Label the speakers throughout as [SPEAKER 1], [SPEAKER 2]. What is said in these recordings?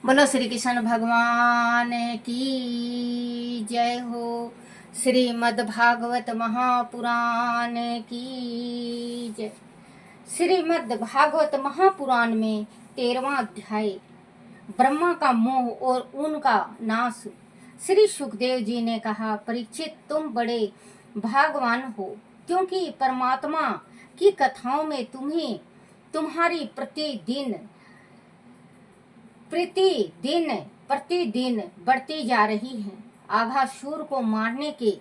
[SPEAKER 1] बोलो श्री कृष्ण भगवान की जय हो। श्रीमद् भागवत महापुराण की जय। श्रीमद् भागवत महापुराण में 13वां अध्याय ब्रह्मा का मोह और उनका नाश। श्री सुखदेव जी ने कहा, परीक्षित तुम बड़े भाग्यवान हो, क्योंकि परमात्मा की कथाओं में तुम्हें तुम्हारी प्रतिदिन बढ़ती जा रही है। आघासुर को मारने के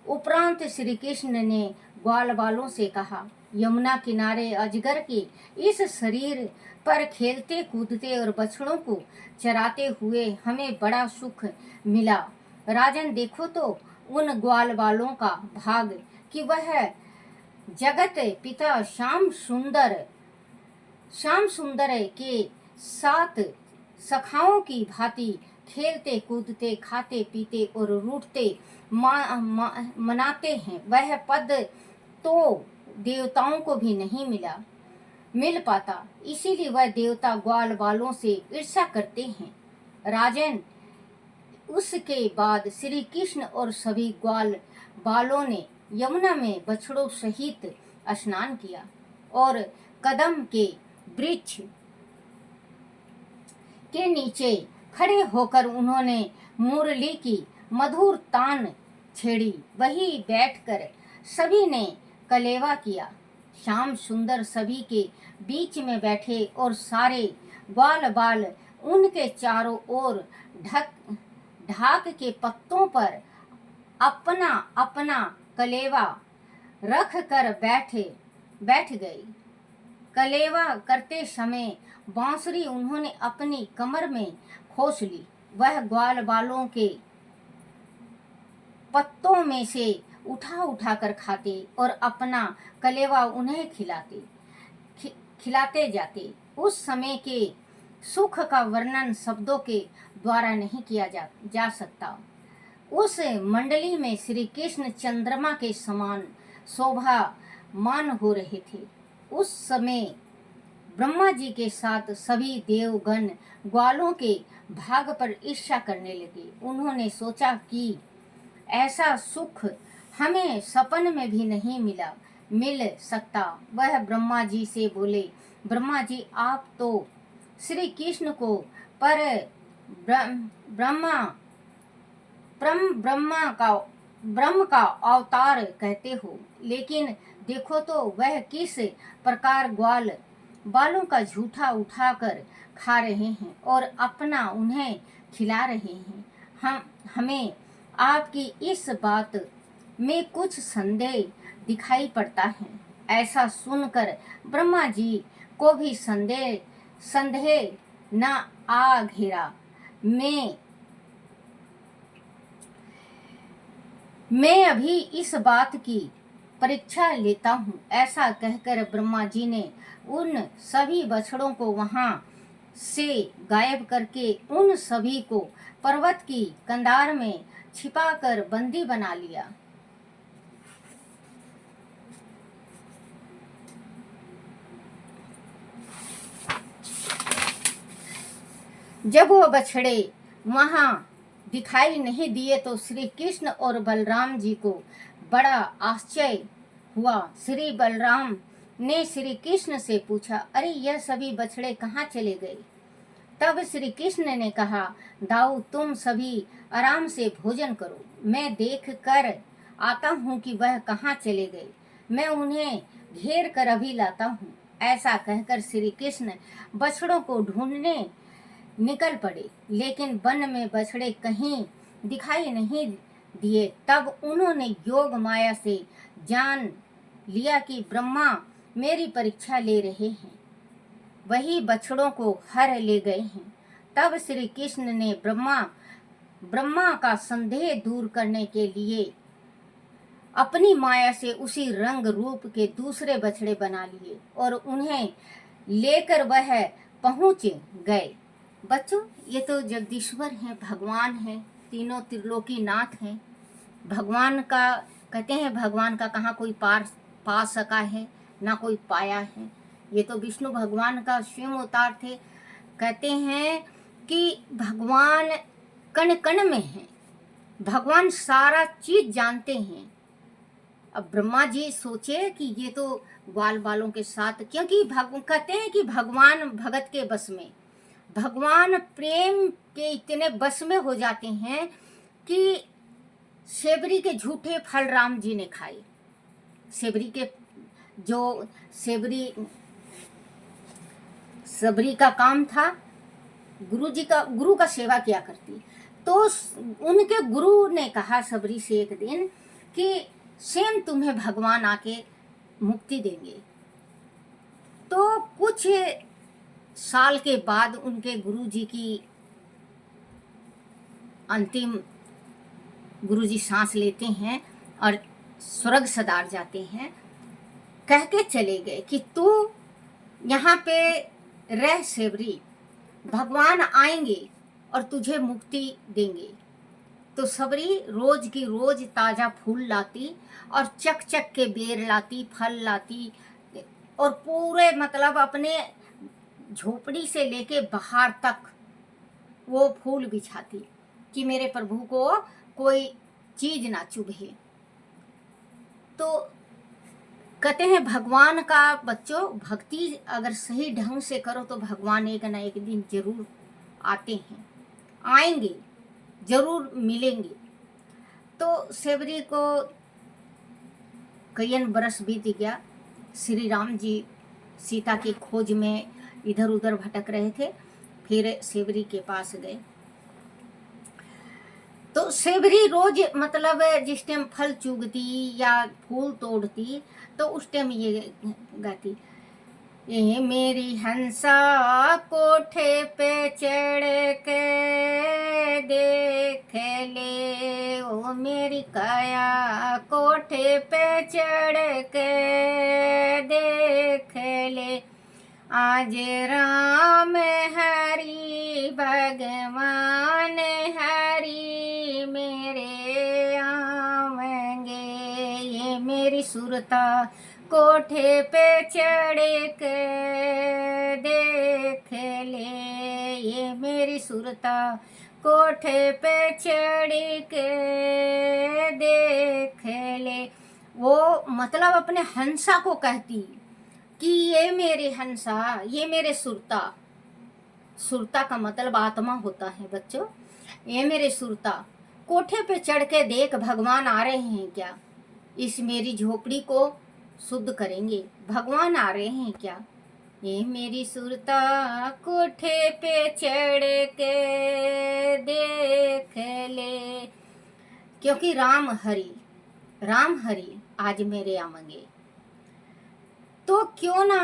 [SPEAKER 1] उपरांत श्री कृष्ण ने ग्वाल बालों से कहा, यमुना किनारे अजगर के इस शरीर पर खेलते कूदते और बछड़ों को चराते हुए हमें बड़ा सुख मिला। राजन, देखो तो उन ग्वाल बालों का भाग कि वह जगत पिता श्याम सुंदर के साथ सखाओं की भांति खेलते कूदते खाते पीते और रूठते मनाते हैं। वह पद तो देवताओं को भी नहीं मिल पाता, इसीलिए वह देवता ग्वाल बालों से ईर्ष्या करते हैं। राजन, उसके बाद श्री कृष्ण और सभी ग्वाल बालों ने यमुना में बछड़ों सहित स्नान किया और कदम के वृक्ष के नीचे खड़े होकर उन्होंने मुरली की मधुर तान छेड़ी। वहीं बैठकर सभी ने कलेवा किया। श्याम सुंदर सभी के बीच में बैठे और सारे ग्वाल बाल उनके चारों ओर ढाक के पत्तों पर अपना अपना कलेवा रख कर बैठ गई। कलेवा करते समय बांसुरी उन्होंने अपनी कमर में खोस ली। वह ग्वाल बालों के पत्तों में से उठा कर खाते और अपना कलेवा उन्हें खिलाते जाते। उस समय के सुख का वर्णन शब्दों के द्वारा नहीं किया जा सकता। उस मंडली में श्री कृष्ण चंद्रमा के समान शोभामान हो रहे थे। उस समय ब्रह्मा जी के साथ सभी देवगण ग्वालों के भाग पर ईर्ष्या करने लगे। उन्होंने सोचा कि ऐसा सुख हमें सपन में भी नहीं मिल सकता। वह ब्रह्मा जी से बोले, ब्रह्मा जी, आप तो श्री कृष्ण को ब्रह्म का अवतार कहते हो, लेकिन देखो तो वह किस प्रकार ग्वाल बालों का झूठा उठाकर खा रहे हैं और अपना उन्हें खिला रहे हैं। हमें आपकी इस बात में कुछ संदेह दिखाई पड़ता है। ऐसा सुनकर ब्रह्मा जी को भी संदेह न आ घेरा। मैं अभी इस बात की परीक्षा लेता हूँ। ऐसा कहकर ब्रह्मा जी ने उन सभी बछड़ों को वहां से गायब करके उन सभी को पर्वत की कंधार में छिपाकर बंदी बना लिया। जब वो बछड़े वहां दिखाई नहीं दिए तो श्री कृष्ण और बलराम जी को बड़ा आश्चर्य हुआ। श्री बलराम ने श्री कृष्ण से पूछा, अरे यह सभी बछड़े कहाँ चले गए? तब श्री कृष्ण ने कहा, दाऊ, तुम सभी आराम से भोजन करो, मैं देख कर आता हूँ कि वह कहाँ चले गए। मैं उन्हें घेर कर अभी लाता हूँ। ऐसा कहकर श्री कृष्ण बछड़ों को ढूंढने निकल पड़े, लेकिन वन में बछड़े कहीं दिखाई नहीं दिए। तब उन्होंने योग माया से जान लिया कि ब्रह्मा मेरी परीक्षा ले रहे हैं, वही बछड़ों को हर ले गए हैं। तब श्री कृष्ण ने ब्रह्मा का संदेह दूर करने के लिए अपनी माया से उसी रंग रूप के दूसरे बछड़े बना लिए और उन्हें लेकर वह पहुंच गए। बच्चों, ये तो जगदीश्वर हैं, भगवान हैं, तीनों त्रिलोकी नाथ हैं। भगवान का कहते हैं, भगवान का कहाँ कोई पा सका है, ना कोई पाया है। ये तो विष्णु भगवान का स्वयं अवतार थे। कहते हैं कि भगवान कण कण में हैं, भगवान सारा चीज जानते हैं। अब ब्रह्मा जी सोचे कि ये तो ग्वाल बालों के साथ, क्योंकि कहते हैं कि भगवान भगत के बस में, भगवान प्रेम के इतने बस में हो जाते हैं कि सेबरी के झूठे फल राम जी ने खाए। सेबरी के जो सबरी का काम था, गुरु का सेवा किया करती, तो उनके गुरु ने कहा सबरी से एक दिन कि स्वयं तुम्हें भगवान आके मुक्ति देंगे। तो कुछ साल के बाद उनके गुरु जी की अंतिम, गुरु जी सांस लेते हैं और स्वर्ग सदार जाते हैं, कह के चले गए कि तू यहाँ पे रह सेबरी, भगवान आएंगे और तुझे मुक्ति देंगे। तो सबरी रोज की रोज ताजा फूल लाती और चक चक के बेर लाती, फल लाती, और पूरे मतलब अपने झोपड़ी से लेके बाहर तक वो फूल बिछाती कि मेरे प्रभु को कोई चीज ना चुभे। तो कहते हैं भगवान का बच्चों, भक्ति अगर सही ढंग से करो तो भगवान एक ना एक दिन जरूर आते हैं, आएंगे, जरूर मिलेंगे। तो सेबरी को कई बरस बीत गया। श्री राम जी सीता की खोज में इधर उधर भटक रहे थे, फिर सेबरी के पास गए। तो सेबरी रोज मतलब जिस टाइम फल चुगती या फूल तोड़ती तो उस टाइम ये गाती, ये मेरी हंसा कोठे पे चढ़ के देख ले, ओ मेरी काया कोठे पे चढ़ के देख ले, आज राम हरि भगवान हरि मेरे आवेंगे, ये मेरी सुरता कोठे पे चढ़ के देख ले, ये मेरी सुरता कोठे पे चढ़ के देख ले। वो मतलब अपने हंसा को कहती कि ये मेरे हंसा, ये मेरे सुरता, सुरता का मतलब आत्मा होता है बच्चों। ये मेरे सुरता कोठे पे चढ़ के देख, भगवान आ रहे हैं क्या, इस मेरी झोपड़ी को शुद्ध करेंगे, भगवान आ रहे हैं क्या। ये मेरी सुरता कोठे पे चढ़ के देख ले, क्योंकि राम हरि आज मेरे आवेंगे। तो क्यों ना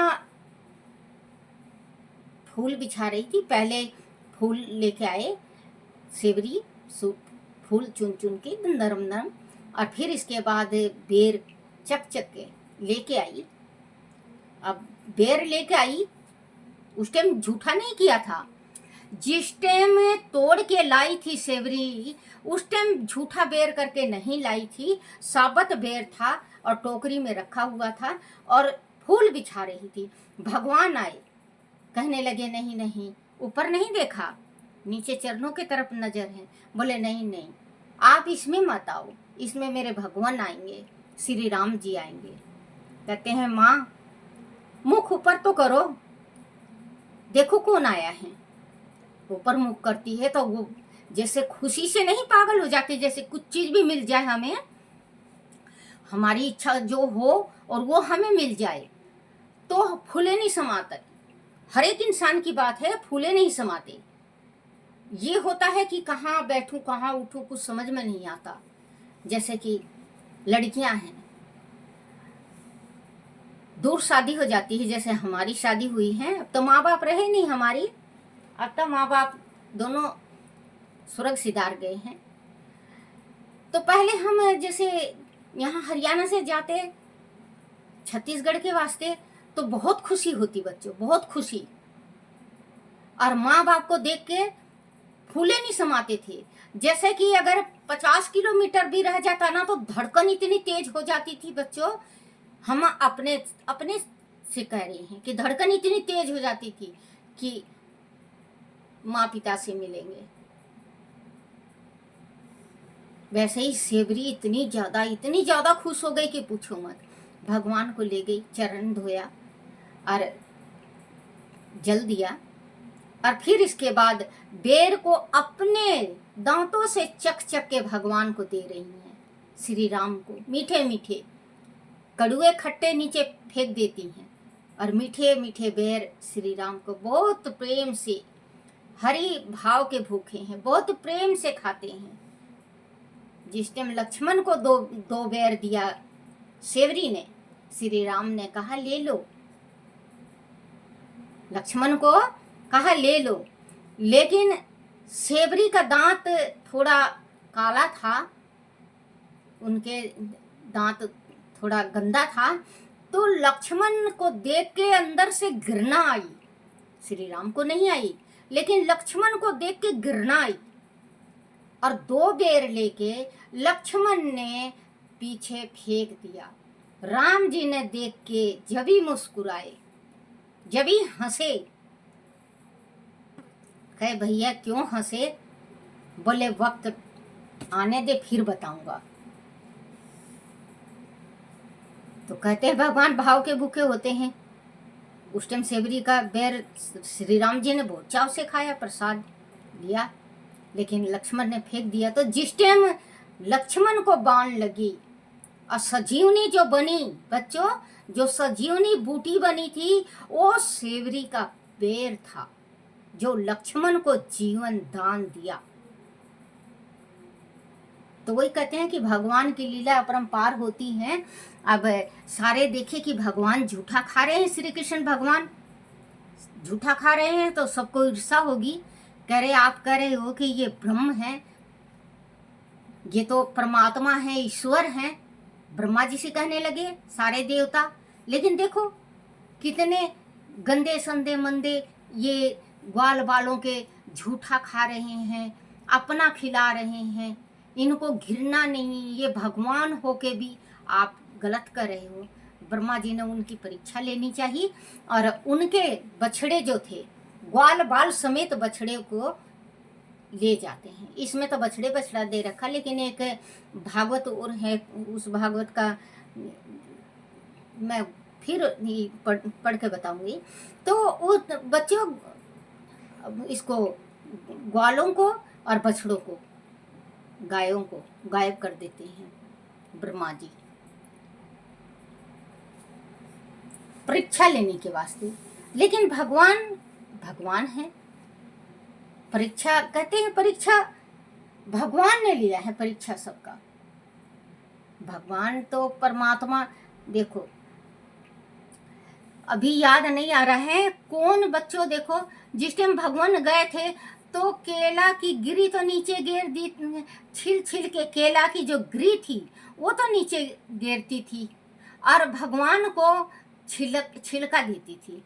[SPEAKER 1] फूल बिछा रही थी, पहले फूल लेके आए सेबरी, फूल चुन चुन के नरम नरम, और फिर इसके बाद बेर चक चक के लेके आई। अब बेर लेके आई, उस टाइम झूठा नहीं किया था, जिस टाइम तोड़ के लाई थी सेबरी उस टाइम झूठा बेर करके नहीं लाई थी, साबत बेर था और टोकरी में रखा हुआ था और फूल बिछा रही थी। भगवान आए, कहने लगे नहीं नहीं, ऊपर नहीं देखा, नीचे चरणों की तरफ नजर है। बोले नहीं नहीं, आप इसमें मत आओ, इसमें मेरे भगवान आएंगे, श्री राम जी आएंगे। कहते हैं माँ मुख ऊपर तो करो, देखो कौन आया है। ऊपर मुख करती है तो वो जैसे खुशी से नहीं पागल हो जाती, जैसे कुछ चीज भी मिल जाए हमें, हमारी इच्छा जो हो और वो हमें मिल जाए तो फूले नहीं समाते। हर एक इंसान की बात है, फूले नहीं समाते। ये होता है कि कहाँ बैठूं कहाँ उठूं कुछ समझ में नहीं आता। जैसे कि लड़कियां हैं, दूर शादी हो जाती है, जैसे हमारी शादी हुई है, अब तो माँ बाप रहे नहीं हमारी, अब तो माँ बाप दोनों स्वर्ग सिधार गए हैं। तो पहले हम जैसे यहाँ हरियाणा से जाते छत्तीसगढ़ के वास्ते तो बहुत खुशी होती बच्चों, बहुत खुशी, और माँ बाप को देख के फूले नहीं समाते थे। जैसे कि अगर 50 किलोमीटर भी रह जाता ना तो धड़कन इतनी तेज हो जाती थी बच्चों, हम अपने से कह रहे हैं कि धड़कन इतनी तेज हो जाती थी कि माँ पिता से मिलेंगे। वैसे ही सेवरी इतनी ज़्यादा खुश हो गई कि पूछो मत। भगवान को ले गई, चरण धोया और जल दिया, और फिर इसके बाद बेर को अपने दांतों से चक चक के भगवान को दे रही हैं, श्री राम को। मीठे मीठे कड़ुए खट्टे नीचे फेंक देती हैं और मीठे मीठे बेर श्री राम को बहुत प्रेम से, हरि भाव के भूखे हैं, बहुत प्रेम से खाते हैं। जिस टाइम लक्ष्मण को दो बेर दिया सेवरी ने, श्री राम ने कहा ले लो, लक्ष्मण को कहा ले लो, लेकिन सेवरी का दांत थोड़ा काला था, उनके दांत थोड़ा गंदा था, तो लक्ष्मण को देख के अंदर से घृणा आई। श्री राम को नहीं आई, लेकिन लक्ष्मण को देख के घृणा आई, और दो बेर लेके लक्ष्मण ने पीछे फेंक दिया। राम जी ने देख के जब ही मुस्कुराए, जब ही हंसे। कहे भैया क्यों हंसे? बोले वक्त आने दे फिर बताऊंगा। तो कहते हैं भगवान भाव के भूखे होते हैं। उस टाइम सेवरी का बेर श्री राम जी ने बहुत चाव से खाया, प्रसाद दिया, लेकिन लक्ष्मण ने फेंक दिया। तो जिस टाइम लक्ष्मण को बाण लगी और सजीवनी जो बनी बच्चों, जो सजीवनी बूटी बनी थी, वो सेवरी का बेर था जो लक्ष्मण को जीवन दान दिया। तो वही कहते हैं कि भगवान की लीला अपरंपार होती है। अब सारे देखे कि भगवान झूठा खा रहे हैं, श्री कृष्ण भगवान झूठा खा रहे हैं, तो सबको ईर्षा होगी। कह रहे आप कह रहे हो कि ये ब्रह्म है, ये तो परमात्मा है, ईश्वर है। ब्रह्मा जी से कहने लगे सारे देवता। लेकिन देखो कितने गंदे संदे मंदे ये ग्वाल बालों के झूठा खा रहे हैं, अपना खिला रहे हैं, इनको घृणा नहीं, ये भगवान होके भी आप गलत कर रहे हो। ब्रह्मा जी ने उनकी परीक्षा लेनी चाहिए, और उनके बछड़े जो थे, ग्वाल बाल समेत बछड़े को ले जाते हैं। इसमें तो बछड़े बछड़ा दे रखा, लेकिन एक भागवत और है, उस भागवत का मैं फिर पढ़ के बताऊंगी। तो उस बच्चों इसको ग्वालों को और बछड़ों को, गायों को गायब कर देते हैं ब्रह्मा जी, परीक्षा लेने के वास्ते। लेकिन भगवान है, परीक्षा कहते हैं, परीक्षा भगवान ने लिया है, परीक्षा सबका। भगवान तो परमात्मा। देखो अभी याद नहीं आ रहा है कौन बच्चों, देखो जिस टाइम भगवान गए थे तो केला की गिरी तो नीचे गिर दी, छिल छिल के केला की जो गिरी थी वो तो नीचे गिरती थी, और भगवान को छिलका देती थी,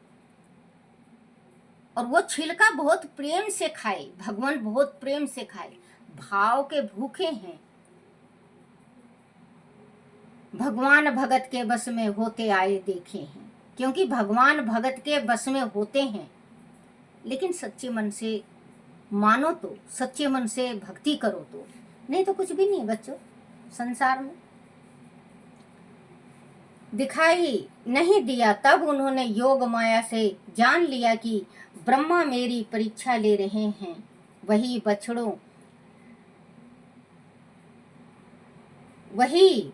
[SPEAKER 1] और वो छिलका बहुत प्रेम से खाए, भगवान बहुत प्रेम से खाए। भाव के भूखे हैं, भगवान भगत के बस में होते आए देखे हैं। क्योंकि भगवान भगत के बस में होते हैं, लेकिन सच्चे मन से मानो तो, सच्चे मन से भक्ति करो तो, नहीं तो कुछ भी नहीं बच्चों संसार में। दिखाई नहीं दिया तब उन्होंने योग माया से जान लिया कि ब्रह्मा मेरी परीक्षा ले रहे हैं। वही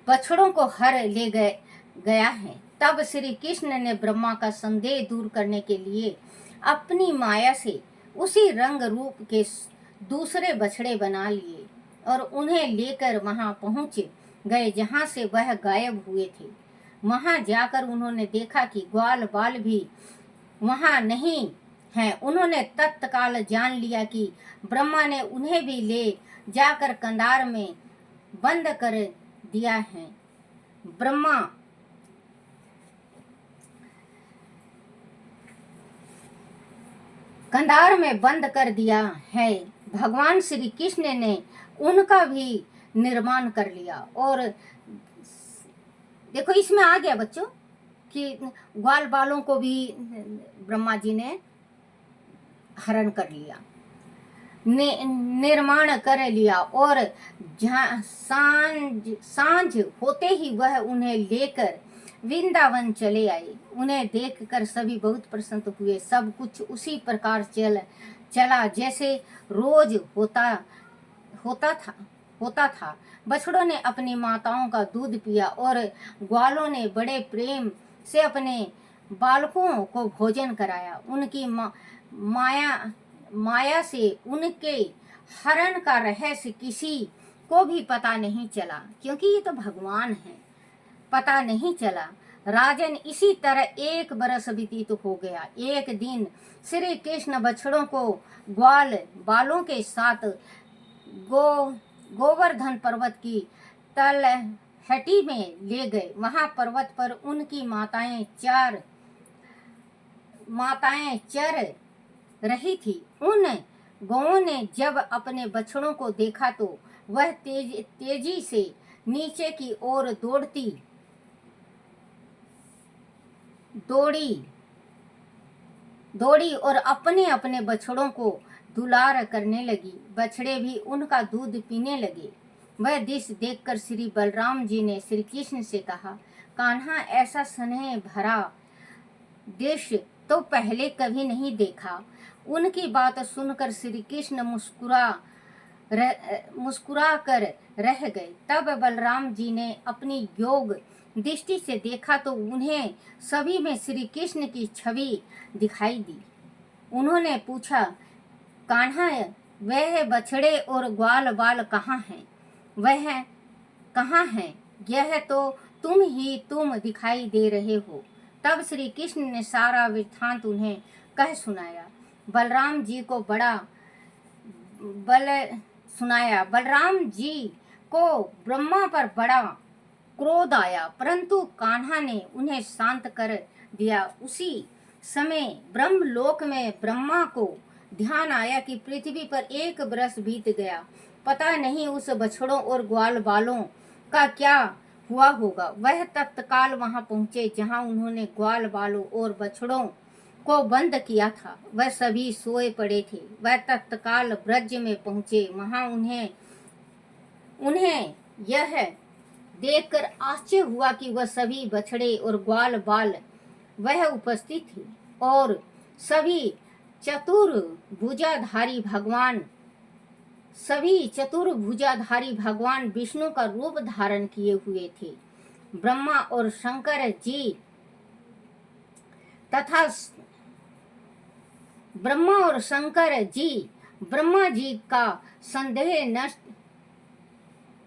[SPEAKER 1] बछड़ों को हर ले गया है। तब श्री कृष्ण ने ब्रह्मा का संदेह दूर करने के लिए अपनी माया से उसी रंग रूप के दूसरे बछड़े बना लिए और उन्हें लेकर वहां पहुंच गए जहां से वह गायब हुए थे। वहां जाकर उन्होंने देखा कि ग्वाल बाल भी वहां नहीं है। उन्होंने तत्काल जान लिया कि ब्रह्मा ने उन्हें भी ले जाकर कंधार में बंद कर दिया है। ब्रह्मा कंधार में बंद कर दिया है। भगवान श्री कृष्ण ने उनका भी निर्माण कर लिया। और देखो इसमें आ गया बच्चों कि ग्वाल बालों को भी ब्रह्मा जी ने हरण कर लिया। निर्माण कर लिया और सांझ होते ही वह उन्हें लेकर वृंदावन चले आए। उन्हें देखकर सभी बहुत प्रसन्न हुए। सब कुछ उसी प्रकार चला जैसे रोज होता था। बछड़ों ने अपनी माताओं का दूध पिया और ग्वालों ने बड़े प्रेम से अपने बालकों को भोजन कराया। उनकी माया से उनके हरण का रहस्य किसी को भी पता नहीं चला, क्योंकि ये तो भगवान है, पता नहीं चला। राजन, इसी तरह 1 बरस व्यतीत हो गया। एक दिन श्री कृष्ण बछड़ों को ग्वाल बालों के साथ गोवर्धन पर्वत की तलहटी में ले गए। वहां पर्वत पर उनकी माताएं चर रही थी। उन गौओं ने जब अपने बछड़ों को देखा तो वह तेजी से नीचे की ओर दौड़ी और अपने अपने बछड़ों को दुलार करने लगी। बछड़े भी उनका दूध पीने लगे। वह दृश्य देखकर श्री बलराम जी ने श्री कृष्ण से कहा, कान्हा, ऐसा स्नेह भरा दृश्य तो पहले कभी नहीं देखा। उनकी बात सुनकर श्री कृष्ण मुस्कुरा कर रह गए। तब बलराम जी ने अपनी योग दृष्टि से देखा तो उन्हें सभी में श्री कृष्ण की छवि दिखाई दी। उन्होंने पूछा, कान्हा, वह बछड़े और ग्वाल बाल कहाँ हैं? वह कहाँ हैं? यह तो तुम दिखाई दे रहे हो। तब श्री कृष्ण ने सारा वृत्तांत उन्हें कह सुनाया। बलराम जी को बलराम जी को ब्रह्मा पर बड़ा क्रोध आया, परंतु कान्हा ने उन्हें शांत कर दिया। उसी समय ब्रह्मलोक में ब्रह्मा को ध्यान आया कि पृथ्वी पर 1 बरस बीत गया। पता नहीं उस बछड़ों और ग्वाल बालों का क्या हुआ होगा। वह तत्काल वहां पहुंचे जहां उन्होंने ग्वाल बालों और बछड़ों को बंद किया था। वह सभी सोए पड़े थे। वह तत्काल ब्रज में पहुंचे। वहां उन्हें यह देखकर आश्चर्य हुआ कि वह सभी बछड़े और ग्वाल बाल वह उपस्थित थे और सभी चतुर्भुजाधारी भगवान विष्णु का रूप धारण किए हुए थे। ब्रह्मा और शंकर जी ब्रह्मा जी का संदेह नष्ट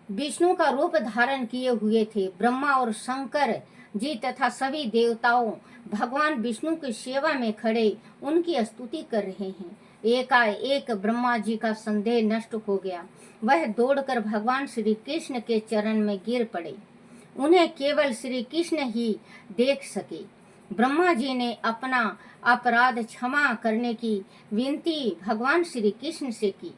[SPEAKER 1] विष्णु का रूप धारण किए हुए थे। ब्रह्मा और शंकर जी तथा सभी देवताओं भगवान विष्णु की सेवा में खड़े उनकी स्तुति कर रहे हैं। एकाएक ब्रह्मा जी का संदेह नष्ट हो गया। वह दौड़कर भगवान श्री कृष्ण के चरण में गिर पड़े। उन्हें केवल श्री कृष्ण ही देख सके। ब्रह्मा जी ने अपना अपराध क्षमा करने की विनती भगवान श्री कृष्ण से की।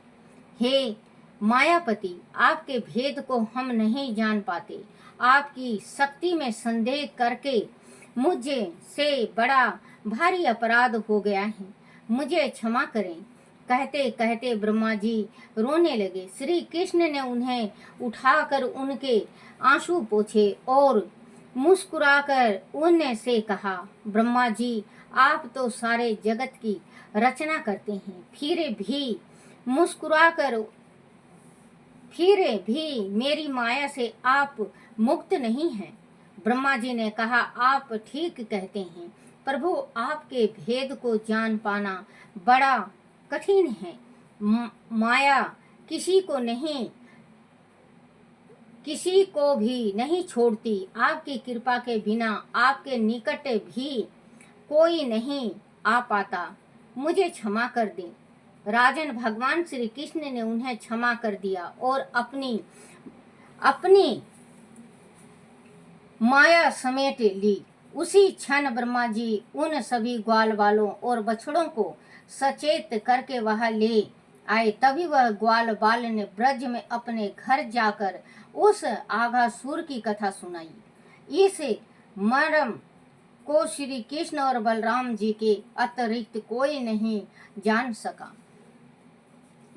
[SPEAKER 1] हे मायापति, आपके भेद को हम नहीं जान पाते। आपकी शक्ति में संदेह करके मुझे से बड़ा भारी अपराध हो गया है, मुझे क्षमा करें। कहते कहते ब्रह्मा जी रोने लगे। श्री कृष्ण ने उन्हें उठाकर उनके आंसू पोंछे और मुस्कुराकर उनसे कहा, ब्रह्मा जी, आप तो सारे जगत की रचना करते हैं, फिर भी मेरी माया से आप मुक्त नहीं हैं। ब्रह्मा जी ने कहा, आप ठीक कहते हैं प्रभु, आपके भेद को जान पाना बड़ा कठिन है। माया किसी को भी नहीं छोड़ती। आपकी कृपा के बिना आपके निकट भी कोई नहीं आ पाता। मुझे क्षमा कर दें। राजन, भगवान श्री कृष्ण ने उन्हें क्षमा कर दिया और अपनी माया समेट ली। उसी क्षण ब्रह्मा जी उन सभी ग्वाल बालों और बछड़ों को सचेत करके वहां ले आए। तभी वह ग्वाल बाल ने ब्रज में अपने घर जाकर उस आघासुर की कथा सुनाई। इस मर्म को श्री कृष्ण और बलराम जी के अतिरिक्त कोई नहीं जान सका।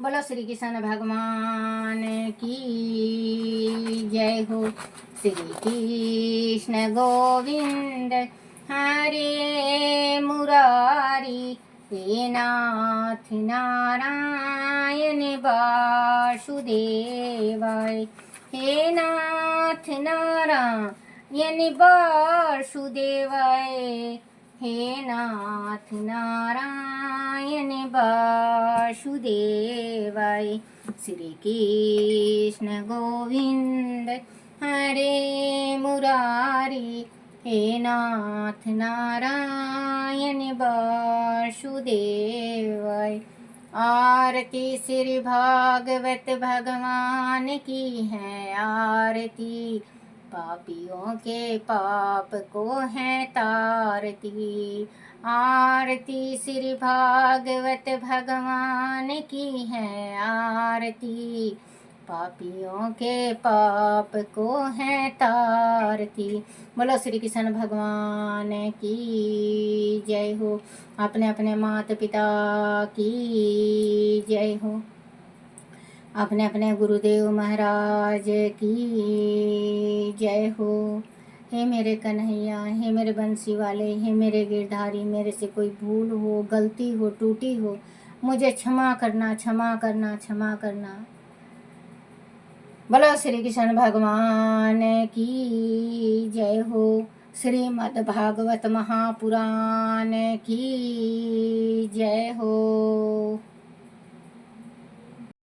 [SPEAKER 1] बोलो श्री कृष्ण भगवान की जय हो। श्री कृष्ण गोविंद हरे मुरारी, हे नाथ नारायण वासुदेवाय, हे नाथ नारायण वासुदेवाय, हे नाथ नारायण वासुदेवाय। श्री कृष्ण गोविंद हरे मुरारी, हे नाथ नारायण वासुदेवाय। आरती श्री भागवत भगवान की है आरती, पापियों के पाप को है तारती। आरती श्री भागवत भगवान की है आरती, पापियों के पाप को है तारती। बोलो श्री कृष्ण भगवान की जय हो। अपने अपने माता पिता की जय हो। अपने अपने गुरुदेव महाराज की जय हो। हे मेरे कन्हैया, हे मेरे बंसी वाले, हे मेरे गिरधारी, मेरे से कोई भूल हो, गलती हो, टूटी हो, मुझे क्षमा करना, क्षमा करना, क्षमा करना। बोलो श्री कृष्ण भगवान की जय हो। श्रीमद् भागवत महापुराण की जय हो।